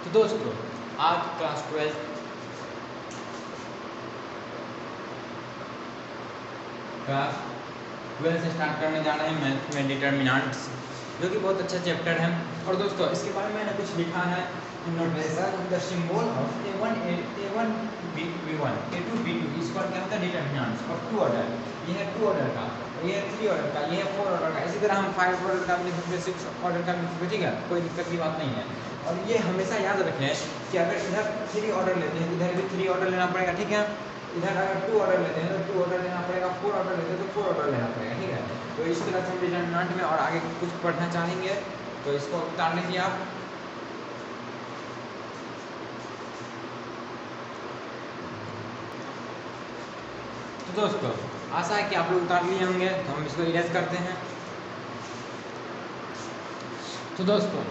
तो दोस्तों आज क्लास 12 से स्टार्ट करने जा रहे हैं मैथ में डिटर्मिनेंट्स, जो कि बहुत अच्छा चैप्टर है। और दोस्तों इसके बारे में मैंने कुछ लिखा है notation the symbol of a1 b1 a2 b2 इसका क्या होता है डिटर्मिनेंट्स और टू ऑर्डर। ये है टू ऑर्डर का, ये है थ्री ऑर्डर का, ये है फोर ऑर्डर का। इसी तरह हम फाइव ऑर्डर का भी लिख सकते हैं, सिक्स ऑर्डर का भी लिख सकते हैं, ठीक है, कोई दिक्कत की बात नहीं है। और ये हमेशा याद रखें कि अगर इधर थ्री ऑर्डर लेते हैं तो इधर भी थ्री ऑर्डर लेना पड़ेगा, ठीक है। इधर अगर टू ऑर्डर लेते हैं तो टू ऑर्डर लेना पड़ेगा, फोर ऑर्डर लेते हैं तो फोर ऑर्डर लेना पड़ेगा, ठीक है। तो इस तरह से हम डिटर्मिनेंट में और आगे कुछ पढ़ना चाहेंगे तो इसको उतार लीजिए आप। तो दोस्तों आशा है कि आप लोग उतार लिए होंगे, तो हम इसको इरेज करते हैं। तो दोस्तों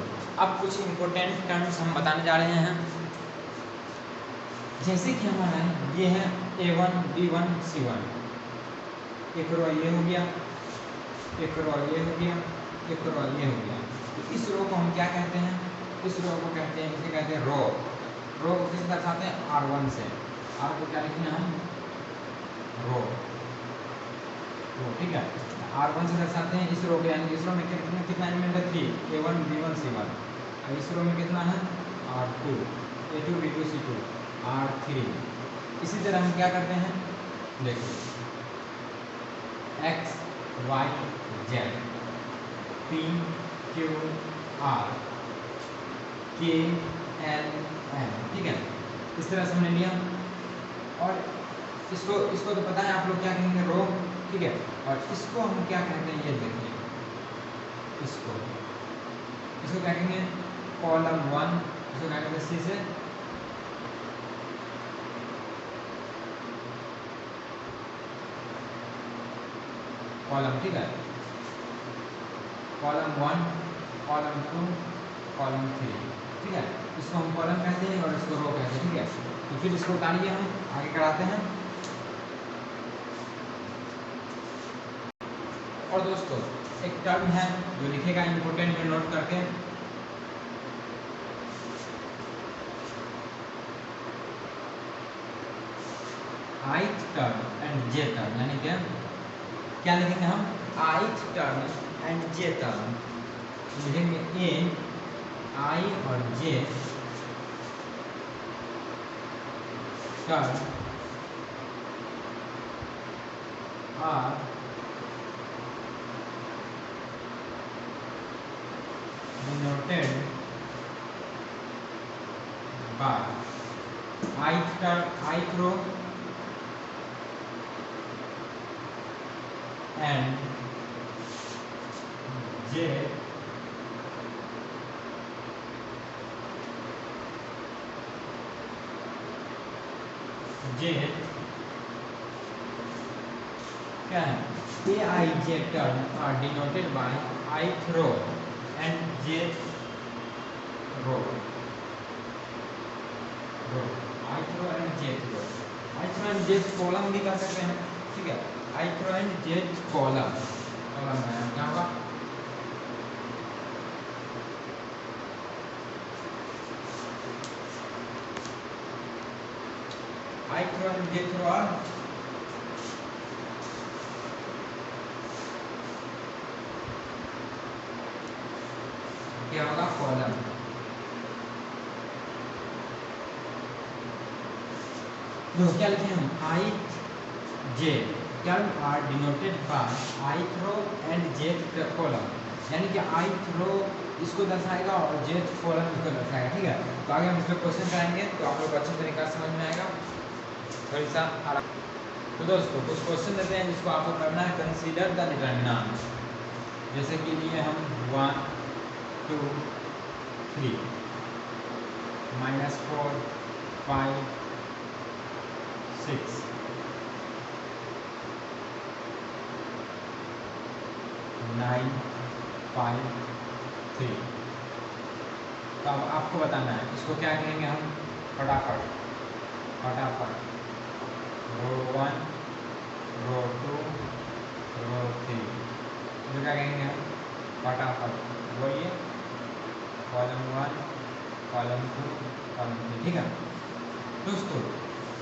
अब कुछ इम्पोर्टेंट टर्म्स हम बताने जा रहे हैं, जैसे कि हमारा ये है a1 b1 c1, एक रो ये हो गया, एक रो ये हो गया, एक रो ये हो गया। तो इस रो को हम क्या कहते हैं, इस रो को कहते हैं, इसे कहते हैं रो। रो को किस दर्शाते हैं r1 से, r को क्या लिखना हम रो, ठीक है। r1 से दर्शाते हैं इस रो को, यानी इस रो में कितना एलिमेंट है 3 a1 b1 c1, और इस रो में कितना है r2 a2 b2 c2 r3। इसी तरह हम क्या करते हैं, देखिए x y z p q r k l m, ठीक है। इस तरह से हमने लिया, और इसको तो पता है आप लोग क्या कहेंगे रो, ठीक है। और इसको हम क्या कहते हैं, ये देखिए, इसको क्या कहेंगे कॉलम 1, इसको क्या कहते हैं सी से कॉलम, ठीक है। कॉलम 1, कॉलम 2, कॉलम 3, ठीक है। इसको हम कॉलम कहते हैं और इसको रो कहते हैं, ठीक है। तो फिर इसको उतारिए, हम आगे कराते हैं। और दोस्तों एक टर्म है जो लिखेगा इम्पोर्टेंट में नोट करके, ith term and j term, यानी क्या लिखेंगे हम ith term and j term, लिखेंगे a i और j term are denoted by ith term, ith row and j क्या है a i j term are denoted by ith row and jth row, ith row and jth row, ith row and jth column भी कर सकते हैं, ठीक है। ith row and jth column में क्या होगा ith row and jth row are क्या होगा कॉलम। तो क्या लिखे हम ith j term are denoted by ith row and jth column, यानी कि ith row इसको दर्शाएगा और jth column इसको दर्शाएगा, ठीक है। तो आगे हम इस पर क्वेश्चन कराएंगे तो आप लोग अच्छी तरीके से समझ में आएगा, थोड़ी सा आराम। तो दोस्तों कुछ क्वेश्चन देते हैं जिसको आपको करना है कंसीडर द डिटर्मिनेंट, जैसे कि लिए हम 1 2 3 -4 5 6 9 5 3। तो अब आपको बताना है इसको क्या कहेंगे हम फटाफट रो 1 रो 2 रो 3, तो क्या कहेंगे हम फटाफट बोलिए कॉलम 1 कॉलम 2 कॉलम 3, ठीक है दोस्तों।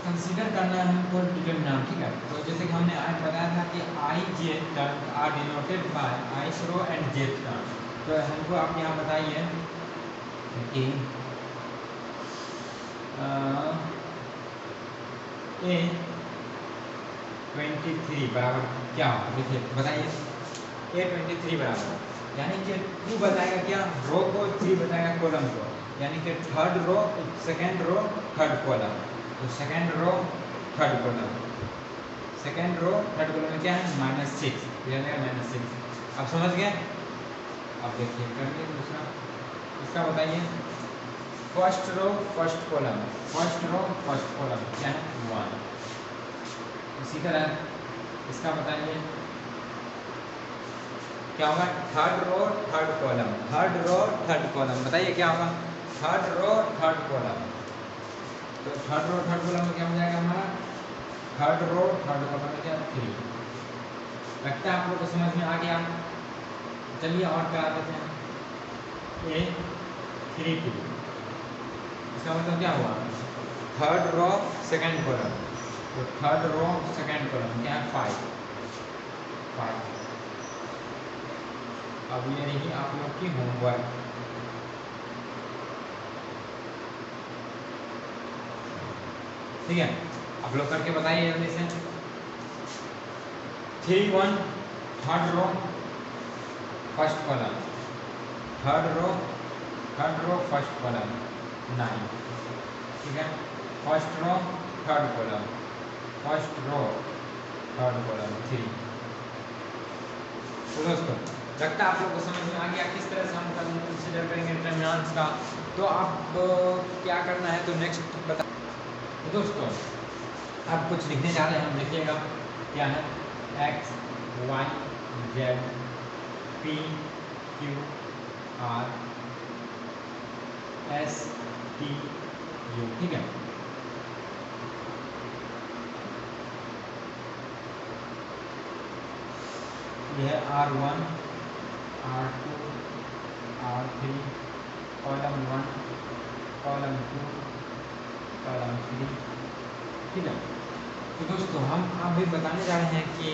कंसीडर करना है हमको डिटरमिनेंट, ठीक है। तो जैसे कि हमने आज बताया था कि I J term are denoted by ith row and jth term. तो हमको आप यहाँ बताइए कि A23 बराबर क्या होगा, देखिए बताइए। A23 बराबर यानी कि 2 बताएगा क्या, रो को, 3 बताएगा कॉलम को, यानी कि third row second row third column. तो second row third column, second row third column में क्या है -6, -6। अब समझ गए। अब देखिए करके दूसरा इसका बताइए। First row first column, first row first column क्या है 1। इसी तरह इसका बताइए क्या होगा, third row third column, third row third column, बताइए क्या होगा, थर्ड रो थर्ड कॉलम। तो थर्ड रो थर्ड कॉलम में क्या हो जाएगा हमारा, थर्ड रो थर्ड कॉलम में क्या 3। लगता है आप लोग को समझ में आ गया। चलिए और क्या देते हैं। A32 इसका मतलब क्या हुआ, थर्ड रो सेकंड कॉलम। तो थर्ड रो सेकंड कॉलम क्या है 5। अब ये रही आप लोग की होमवर्क। ठीक है, आप लोग करके बताइए जल्दी से। 3 1 third row first column, third row first column 9, ठीक है। First row third column, first row third column 3। तो दोस्तों लगता है आप लोग को समझ में आ गया किस तरह से हम कंसीडर करेंगे डिटरमिनेंट्स का। तो आप क्या करना है, तो नेक्स्ट बता। तो दोस्तों अब कुछ लिखने जा रहे हैं हम, लिखिएगा क्या है, x y z p q r s t u, ठीक है। यह है R1 R2 R3 column 1 column 2 column 3, ठीक है। तो दोस्तों हम अभी बताने जा रहे हैं कि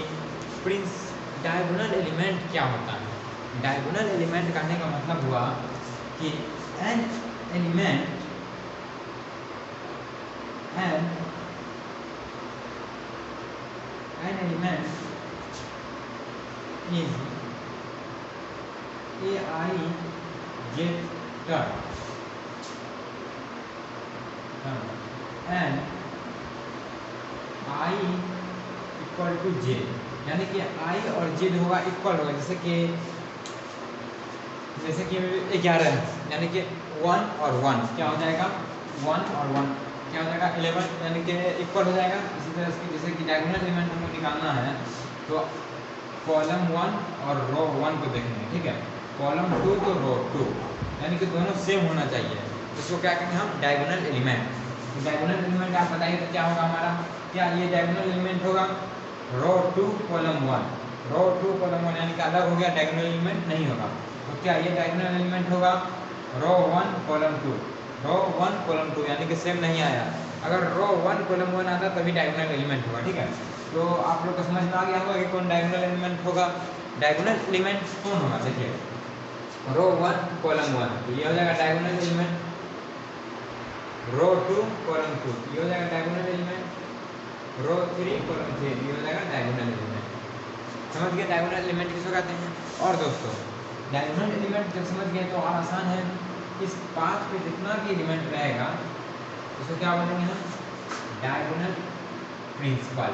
डायगोनल एलिमेंट क्या होता है। डायगोनल एलिमेंट कहने का मतलब हुआ कि an element is aij term and I equal to j, यानी कि I और j होगा इक्वल होगा। जैसे कि 11 है, यानी कि 1 और 1 क्या हो जाएगा, 1 और 1 क्या हो जाएगा 11, यानी कि इक्वल हो जाएगा। इसी तरह से जैसे कि डायगोनल एलिमेंट हमको निकालना है तो कॉलम 1 और रो 1 को देखेंगे, ठीक है। कॉलम 2 तो रो 2, यानी कि दोनों सेम होना चाहिए। इसको क्या कहेंगे हम, डायगोनल एलिमेंट। डायगोनल एलिमेंट आप बताइए तो क्या होगा हमारा, क्या ये डायगोनल एलिमेंट होगा, रो 2 कॉलम 1, रो 2 कॉलम 1 यानी कि अलग हो गया, डायगोनल एलिमेंट नहीं होगा। तो क्या ये डायगोनल एलिमेंट होगा, रो 1 कॉलम 2, रो 1 कॉलम 2, यानी कि सेम नहीं आया। अगर रो 1 कॉलम 1 आता तभी डायगोनल एलिमेंट होगा, ठीक है। तो आप लोग को समझ में आ गया होगा कि कौन डायगोनल एलिमेंट होगा। डायगोनल एलिमेंट कौन होगा, देखिए रो 1 कॉलम 1 तो ये हो जाएगा डायगोनल एलिमेंट, रो 2 कॉलम 2 ये हो जाएगा डायगोनल एलिमेंट, रो 3 कॉलम 3 ये हो जाएगा डायगोनल एलिमेंट। समझ गए डायगोनल एलिमेंट किसको कहते हैं। और दोस्तों डायगोनल एलिमेंट जब समझ गए तो और आसान है, इस पाथ पे जितना भी एलिमेंट रहेगा उसको क्या बोलेंगे हम, डायगोनल प्रिंसिपल।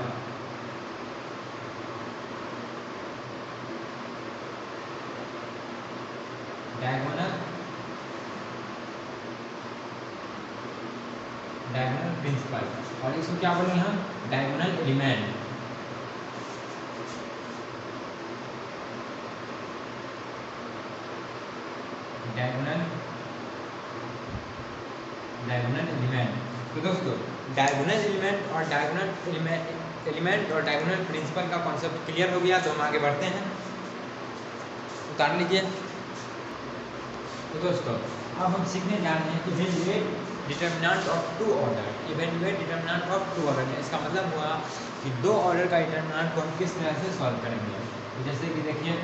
डायगोनल प्रिंसिपल, और इसको क्या बोलेंगे हम, डायगोनल एलिमेंट। Diagonal element. तो दोस्तों डायगोनल एलिमेंट और डायगोनल प्रिंसिपल का कॉन्सेप्ट क्लियर हो गया। तो हम आगे बढ़ते हैं, उतार लीजिए। तो दोस्तों अब हम सीखने जा रहे हैं evaluate determinant of two order. Evaluate determinant of two order, इसका मतलब हुआ कि दो ऑर्डर का डिटर्मिनेंट को हम किस तरह से सॉल्व करेंगे। तो जैसे कि देखिए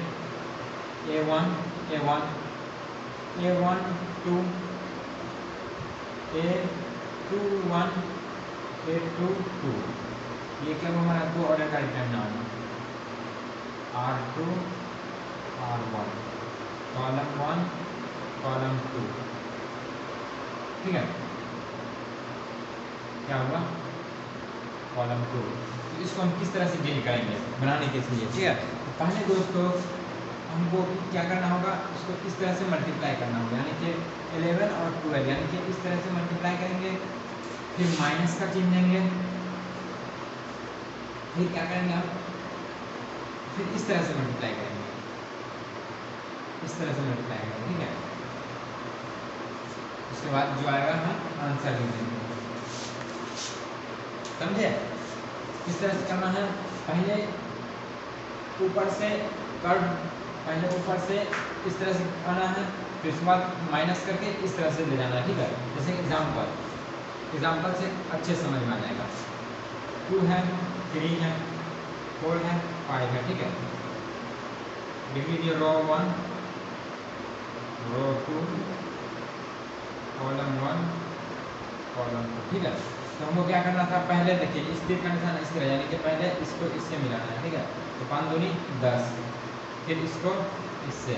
a1 a1 a1 2 a2 1 a2 2, ये क्या हमारा दो ऑर्डर का determinant r2 r1 column 1 column 2, ठीक है। क्या हुआ कॉलम 2। तो इसको हम किस तरह से डील करेंगे बनाने के लिए, ठीक है। तो पहले दोस्तों हमको क्या करना होगा, इसको इस तरह से मल्टीप्लाई करना होगा, यानी कि 11 और 12 यानी कि इस तरह से मल्टीप्लाई करेंगे, फिर माइनस का चिन्ह देंगे, फिर क्या करेंगे हम, फिर इस तरह से मल्टीप्लाई करेंगे, इस तरह से मल्टीप्लाई करेंगे, ठीक है। उसके बाद जो आएगा हम आंसर लिख देंगे, समझे। इस तरह से करना है, पहले ऊपर से कर्व, पहले ऊपर से इस तरह से आना है, फिर उसके बाद माइनस करके इस तरह से ले जाना है, ठीक है। जैसे एग्जाम्पल से अच्छे समझ में आ जाएगा। 2 है 3 है 4 है 5 है, ठीक है। लिख लीजिए रो 1 रो 2 कॉलम 1 कॉलम 2, ठीक है। तो हमको क्या करना था, पहले देखिए स्थिर कंडीशन इस तरह, यानी कि पहले इसको इससे मिलाना है, ठीक है। तो 5 दूनी 10, फिर इसको इससे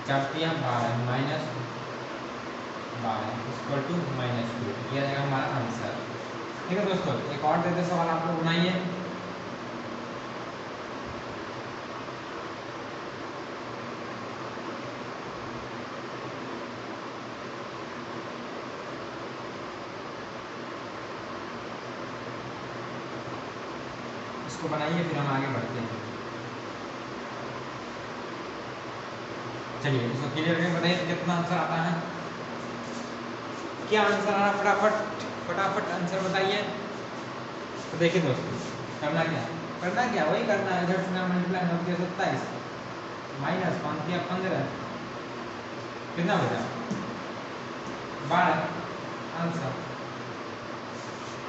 4 तिया 12 माइनस 12 इक्वल टू -2, ये रहेगा हमारा आंसर, ठीक है दोस्तों। एक और देते सवाल आप लोग बनाइए। इसको बनाइए फिर हम आगे बढ़ते हैं। चलिए इसको क्लियर करके बताइए कितना आंसर आता है, क्या आंसर आ रहा, फटाफट आंसर बताइए। तो देखिए दोस्तों करना क्या वही करना है, इधर से मल्टीप्लाई होती है 27 माइनस 5 या 15 कितना बचा 12, आंसर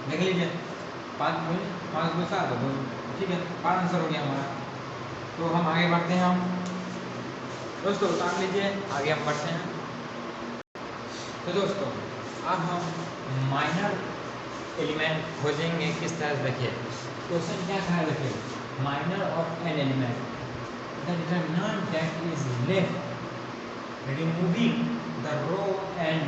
देख लीजिए 5 2 7 2, ठीक है, 12 आंसर हो गया हमारा। तो हम आगे बढ़ते हैं, हम दोस्तों उतार लीजिए, आगे हम बढ़ते हैं। तो दोस्तों अब हम माइनर एलिमेंट खोजेंगे किस तरह से। देखिए क्वेश्चन क्या था, देखिए minor of an element the determinant that is left removing the row and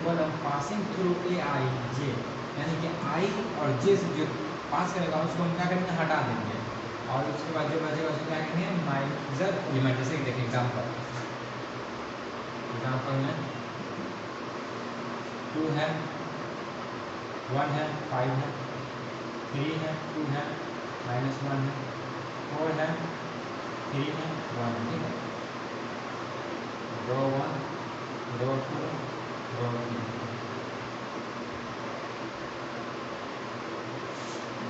column passing through a I J, यानी कि आई और जे से जो पास करेगा उसको हम क्या करेंगे, हटा देंगे, और उसके बाद जो बचेगा उसको क्या करेंगे माइनर एलिमेंट। जैसे कि देखिए एग्जाम्पल में 2 है 1 है 5 है 3 है 2 है -1 है 4 है 3 है 1, ठीक है। रो 1 रो 2 रो 3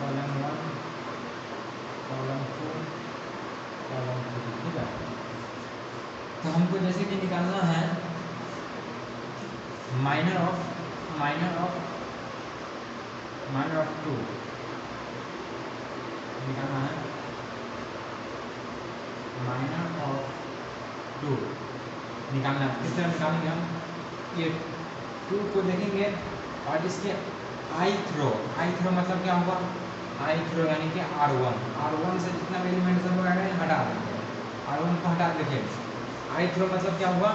कॉलम 1 कॉलम 2 कॉलम 3, ठीक है। तो हमको जैसे कि निकालना है माइनर ऑफ 2 निकालना है, माइनर ऑफ 2 निकालना है। किस तरह निकालेंगे हम, ये 2 को देखेंगे और इसके आई थ्रो मतलब क्या होगा, आई थ्रो यानी कि R1 से जितना भी एलिमेंट सब आ गए हटा देंगे, R1 को हटा देंगे। आई थ्रो मतलब क्या हुआ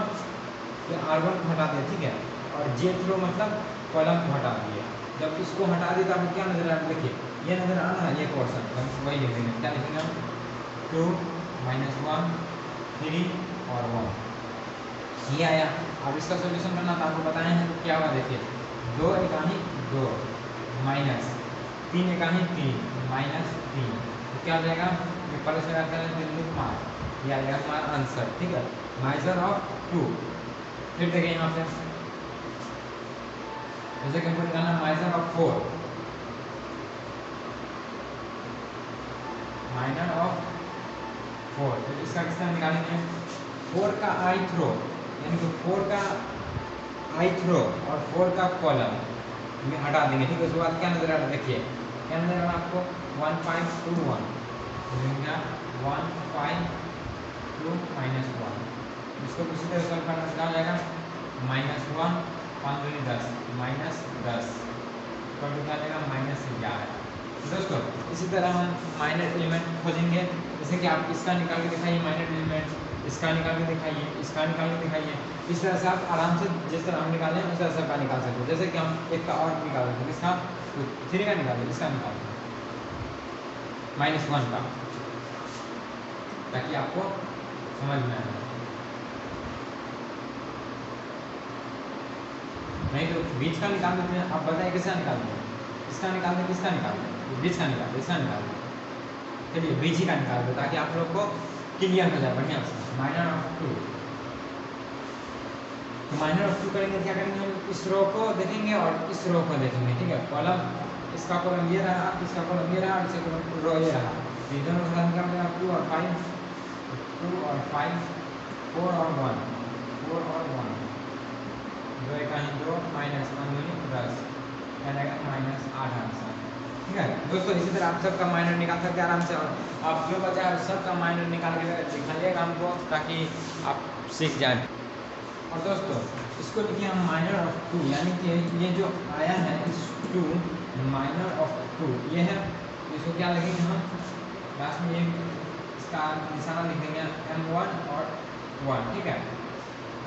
कि R1 को हटा दिया, ठीक है, और जे थ्रो मतलब कॉलम को हटा दिया। जब इसको हटा दिया तो आपको क्या नजर आ रहा है, देखिए ये नजर आ रहा है, ये पोर्शन हम वही लिख देंगे, क्या लिखेंगे हम 2 -1 3 और 1, ये आया। अब इसका सोल्यूशन करना था, आपको बताए हैं क्या हुआ, देखिए 2 एकानी 2 माइनस 3 एकानी 3 -3, तो क्या हो जाएगा, ये प्लस लगाकर बिंदु 5, ये आ जाएगा हमारा आंसर, ठीक है। माइनर ऑफ 2, फिर देखिए यहाँ पे जैसे कि हमको निकालना माइनर ऑफ 4, तो इसका किस तरह निकालेंगे, 4 का आई थ्रो यानी कि 4 का ith रो और 4 का कॉलम में हटा देंगे, ठीक है। उसके बाद क्या नजर आ रहा है, देखिए क्या नजर आ रहा है आपको, 1521 1 5 2 -1। इसको किसी तरह सॉल्व करना क्या हो जाएगा, -1 5 दूनी 10 -10 क्या हो जाएगा, -11। दोस्तों इसी तरह हम माइनर एलिमेंट खोजेंगे, जैसे कि आप इसका निकाल के दिखाइए माइनर एलिमेंट, इसका निकाल के दिखाइए, इसका निकाल के दिखाइए। इस तरह से आप आराम से जिस तरह हम निकालें उस तरह से आपका निकाल सकते हो। जैसे कि हम एक का और निकाल सकते हैं, इसका 3 का निकालें, इसका निकालें -1 का, ताकि आपको समझ में आए। नहीं तो बीच का निकाल देते हैं, आप बताइए किसका निकालते हैं, इसका निकाल दें, किसका निकाल दें, बीच का निकाल दें, इसका निकाल दें। चलिए बीच ही का निकाल दो ताकि आप लोग को क्लियर हो जाए बढ़िया से। माइनर ऑफ 2, तो माइनर ऑफ 2 करेंगे, क्या करेंगे हम इस रो को देखेंगे और इस रो को देखेंगे, ठीक है। कॉलम, इसका कॉलम ये रहा, इसका कॉलम ये रहा, इसका रो ये रहा, ये दोनों का निकाल देंगे 2 और 5 4 और 1 4 और 1 2 का ही 2 -1 दूनी 10 -8 आंसर, ठीक है। दोस्तों इसी तरह आप सबका माइनर निकाल सकते हैं आराम से, और आप जो बचा है सबका माइनर निकाल के दिखाइएगा हमको ताकि आप सीख जाएं। और दोस्तों इसको लिखिए हम माइनर ऑफ 2, यानी कि ये जो आया है इस 2 माइनर ऑफ 2 ये है, इसको क्या लिखेंगे हम लास्ट में, ये इसका निशाना लिख देंगे M1 और 1, ठीक है।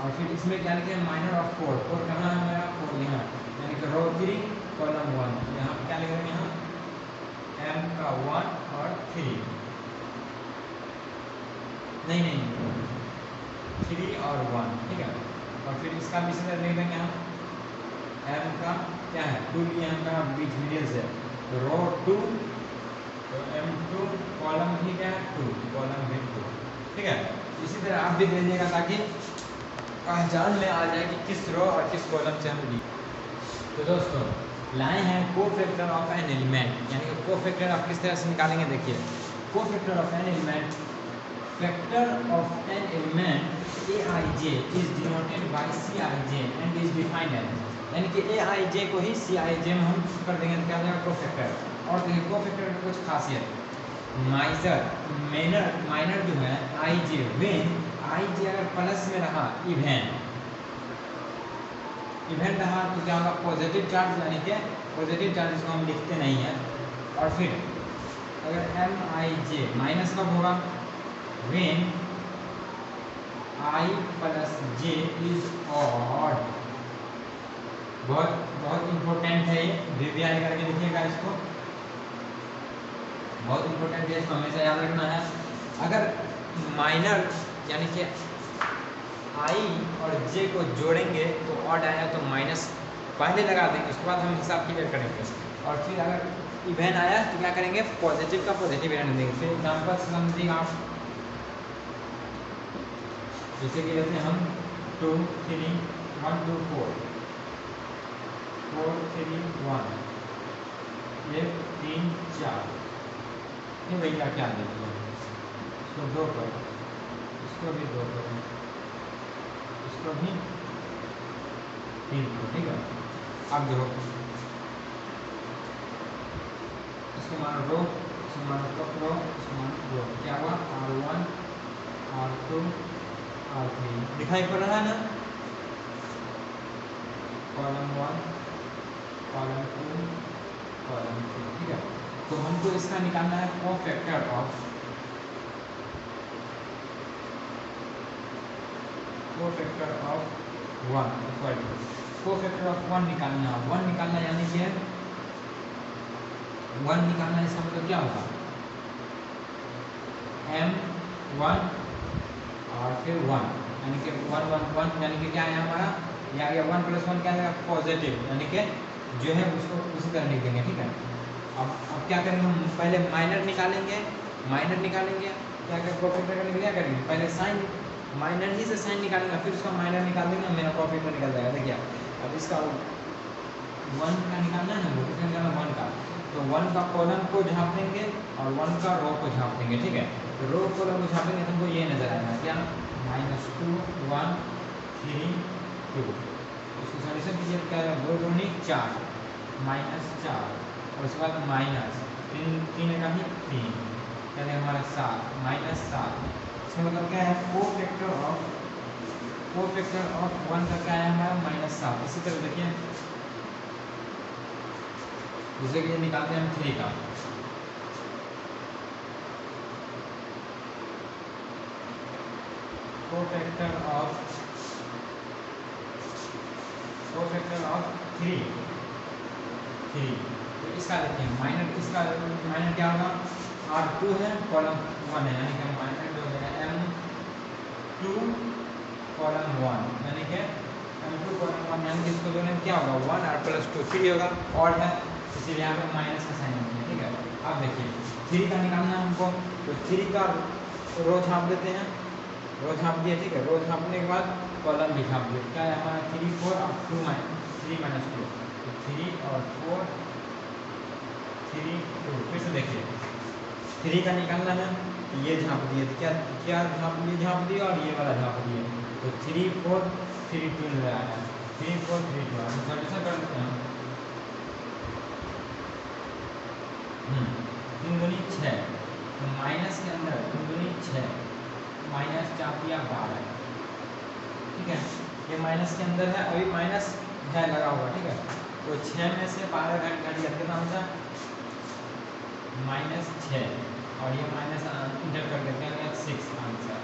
और फिर इसमें क्या लिखेंगे माइनर ऑफ 4 कहाँ है मेरा, 4 यहाँ, यानी कि रो 3 कॉलम 1, यहाँ क्या लिखेंगे हम M का 1 और 3 नहीं 3 और 1, ठीक है। और फिर इसका भी इसी तरह लिख देंगे हम M का क्या है 2 लिए, M का बीच मिडिल से रो 2, तो M2 कॉलम भी क्या है 2, कॉलम भी 2, ठीक है। इसी तरह आप भी दे दीजिएगा ताकि पहचान में आ जाए कि किस रो और किस कॉलम से हम ली। तो दोस्तों लाए हैं कोफैक्टर ऑफ एन एलिमेंट, यानी कि कोफैक्टर आप किस तरह से निकालेंगे, देखिए cofactor of an element, factor of an element Aij is denoted by Cij and is defined as, यानी कि Aij को ही Cij में हम कर देंगे तो क्या हो जाएगा कोफैक्टर। और देखिए कोफैक्टर की कुछ खासियत, माइनर जो है Ij, व्हेन Ij अगर प्लस में रहा, इवेंट रहा तो क्या होगा पॉजिटिव चार्ज, यानी कि पॉजिटिव चार्ज इसको हम लिखते नहीं हैं। और फिर अगर Mij माइनस कब होगा, when I plus j is odd, बहुत इंपॉर्टेंट है ये, VVI करके लिखिएगा इसको, बहुत इंपॉर्टेंट है, इसको हमेशा याद रखना है। अगर माइनर यानी कि I और j को जोड़ेंगे तो ऑड आया तो माइनस पहले लगा देंगे, उसके बाद हम हिसाब क्लियर करेंगे। और फिर अगर इवेंट आया तो क्या करेंगे पॉजिटिव का पॉजिटिव रहने देंगे। फिर एग्जाम्पल समझिए आप, जैसे कि लेते हैं हम 2 3 1 2 4 4 3 1 1 3 4, ये भैया क्या देते हैं, इसको 2 करो, इसको भी 2 करो, इसको भी 3 करो, ठीक है। अब देखो इसको मानो रो, इसको मानो रो, इसको मानो रो, क्या हुआ R1 R2 R3 दिखाई पड़ रहा है ना, कॉलम 1 कॉलम 2 कॉलम 3, ठीक है। तो हमको इसका निकालना है cofactor of 1 equal to cofactor of 1 निकालना, 1 निकालना यानी कि 1 निकालना, इसका मतलब क्या होगा M1 और फिर 1, यानी कि 1 1 1, यानी कि क्या है हमारा ये आ गया 1 + 1 क्या है पॉजिटिव, यानी कि जो है उसको उसी तरह लिख देंगे, ठीक है। अब क्या करेंगे हम पहले माइनर निकालेंगे, क्या कोफैक्टर का क्या करेंगे पहले साइन, माइनर ही से साइन निकालेंगे, फिर उसका माइनर निकाल देंगे, मेरा कोफैक्टर निकल जाएगा। देखिए अब इसका 1 का निकालना है ना, वो कितना निकालना 1 का, तो 1 का कॉलम को झाँप देंगे और 1 का रो को झाँप देंगे, ठीक है। तो रो कॉलम को झाँपेंगे तो हमको ये नजर आएगा क्या -2 1 3 2। उसको सॉल्यूशन कीजिए, क्या है 2 दूनी 4 -4 और उसके बाद माइनस 3 का ही 3 यानी हमारा 7 -7। इसका मतलब क्या है कोफैक्टर ऑफ 1 का क्या है हमारा -7। इसी तरह देखिए दूसरे के लिए निकालते हैं हम 3 का। कोफैक्टर ऑफ 3 तो इसका देखिए माइनर क्या होगा R2 है कॉलम 1 है यानी कि माइनर जो हो जाएगा M2 कॉलम 1 यानी कि M2 कॉलम 1 यानी कि इसको दोनों में क्या होगा 1 और +2 3 होगा और है इसीलिए यहाँ पे माइनस का साइन है। ठीक है, अब देखिए 3 का निकालना है हमको, तो 3 का रो छाप देते हैं, रो छाप दिए। ठीक है, रो छापने के बाद कॉलम भी छाप दिए। क्या है हमारा 3 4 और 2 3 -2 तो 3 और 4 3 2। फिर से देखिए 3 का निकालना है, ये झाँप दिए तो क्या झाँप दिए और ये वाला झाँप दिए तो 3 4 3 2 मिल रहा है 3 4 3 2। हम सॉल्यूशन कर लेते हैं। 3 दूनी 6 तो माइनस के अंदर 3 दूनी 6 -4 दिया 12। ठीक है, ये माइनस के अंदर है, अभी माइनस है लगा हुआ। ठीक है, तो 6 में से 12 घटा दिया कितना होता है -6 और ये माइनस इंटर कर देते हैं 6 आंसर।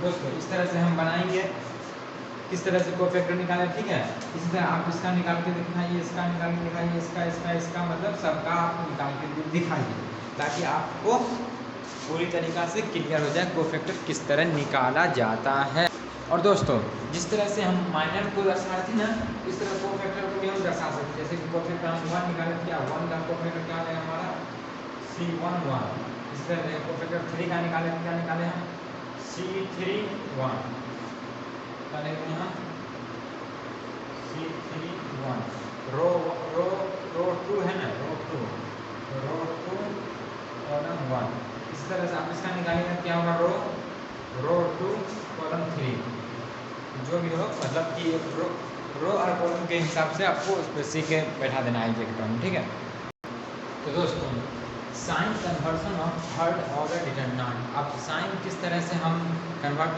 दोस्तों इस तरह से हम बनाएंगे, किस तरह से कोफैक्टर निकालें। ठीक है, इसी तरह आप इसका निकाल के दिखाइए, इसका निकाल के दिखाइए, इसका मतलब सबका आप निकाल के दिखाइए ताकि आपको पूरी तरीक़ा से क्लियर हो जाए कोफैक्टर किस तरह निकाला जाता है। और दोस्तों जिस तरह से हम माइनर को दर्शा रहे थे ना, इस तरह कोफैक्टर को भी हम दर्शा सकते हैं। जैसे कि कोफैक्टर हम 1 निकाले, क्या 1 का कोफैक्टर क्या है हमारा C11। इस तरह से कोफैक्टर 3 का निकाले, क्या निकाले हम C31 यहाँ C31। रो 2 है ना, रो 2 कॉलम 1। इस तरह से आप इसका निकालेंगे क्या होगा रो 2 कॉलम 3 जो भी हो, मतलब कि रो और कॉलम के हिसाब से आपको उस पर सी के बैठा देना है एक टर्म। ठीक है, तो दोस्तों sign conversion of third order determinant. अब साइन किस तरह से हम कन्वर्ट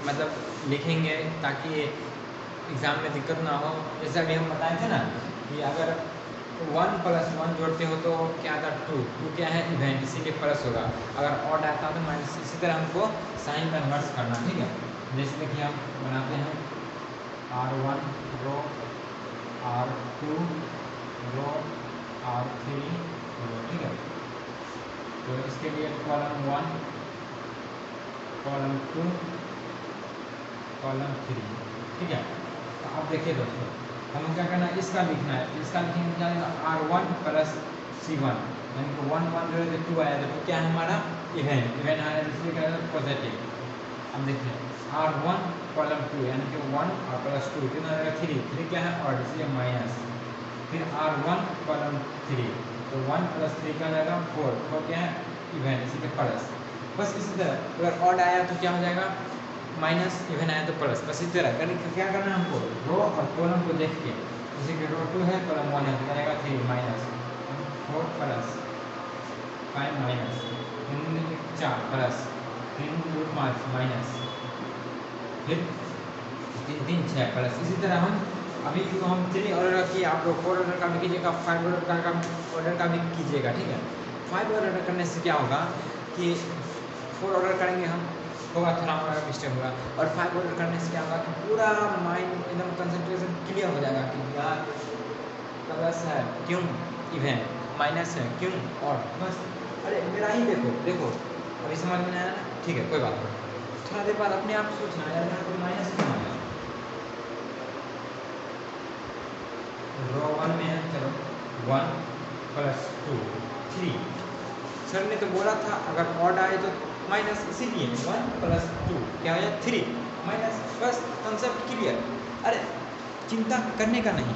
मतलब लिखेंगे ताकि एग्ज़ाम में दिक्कत ना हो। जैसे अभी हम बताए थे ना कि अगर 1 + 1 जोड़ते हो तो क्या आता 2 क्या है इवेंट, इसीलिए प्लस होगा। अगर ऑड आता तो माइनस। इसी तरह हमको साइन कन्वर्स करना। ठीक है, जैसे कि हम बनाते हैं R1 रो, R2 रो, R3 रो। ठीक है, तो इसके लिए कॉलम 1 कॉलम 2 कॉलम 3। ठीक है, तो अब देखिए दोस्तों हमें क्या करना है, इसका लिखना है। इसका लिखेंगे क्या आएगा R1 + C1 यानी कि 1 1 जो है 2 आया, तो क्या है हमारा इवेंट आया, इसलिए क्या है पॉजिटिव। अब देखिए R1 कॉलम 2 यानी कि 1 और +2 कितना आएगा 3 क्या है ऑड, इसलिए माइनस। फिर R1 कॉलम 3 तो 1 + 3 का जाएगा 4 क्या है इवेंट, इसीलिए प्लस। बस इसी तरह अगर ऑड आया तो क्या हो जाएगा माइनस, इवन आया तो प्लस। बस इस तरह क्या करना है हमको रो और कॉलम को देख के, जैसे कि रो 2 है कॉलम 1 है तो जाएगा 3 माइनस 4 + 5 माइनस 4 प्लस 3 2 5 माइनस फिर 3 3 6 प्लस। इसी तरह हम अभी तो हम 3 ऑर्डर किए, आप लोग 4 ऑर्डर का भी कीजिएगा, 5 ऑर्डर का भी कीजिएगा। ठीक है, 5 ऑर्डर करने से क्या होगा कि 4 ऑर्डर करेंगे हम होगा थोड़ा हमारा मिस्टेक होगा, और 5 ऑर्डर करने से क्या होगा कि पूरा माइंड एकदम कंसंट्रेशन क्लियर हो जाएगा कि यार प्लस है क्यों, इवेंट माइनस है क्यों, और बस अरे मेरा ही देखो अभी समझ में आया ना। ठीक है, कोई बात नहीं, थोड़ा देर बाद अपने आप सोचना यार मेरा कोई माइनस क्यों आ गया। रो 1 में है, चलो 1 + 2 3। सर ने तो बोला था अगर ऑड आए तो माइनस, इसीलिए 1 + 2 क्या है 3 माइनस। बस कंसेप्ट क्लियर। अरे चिंता करने का नहीं,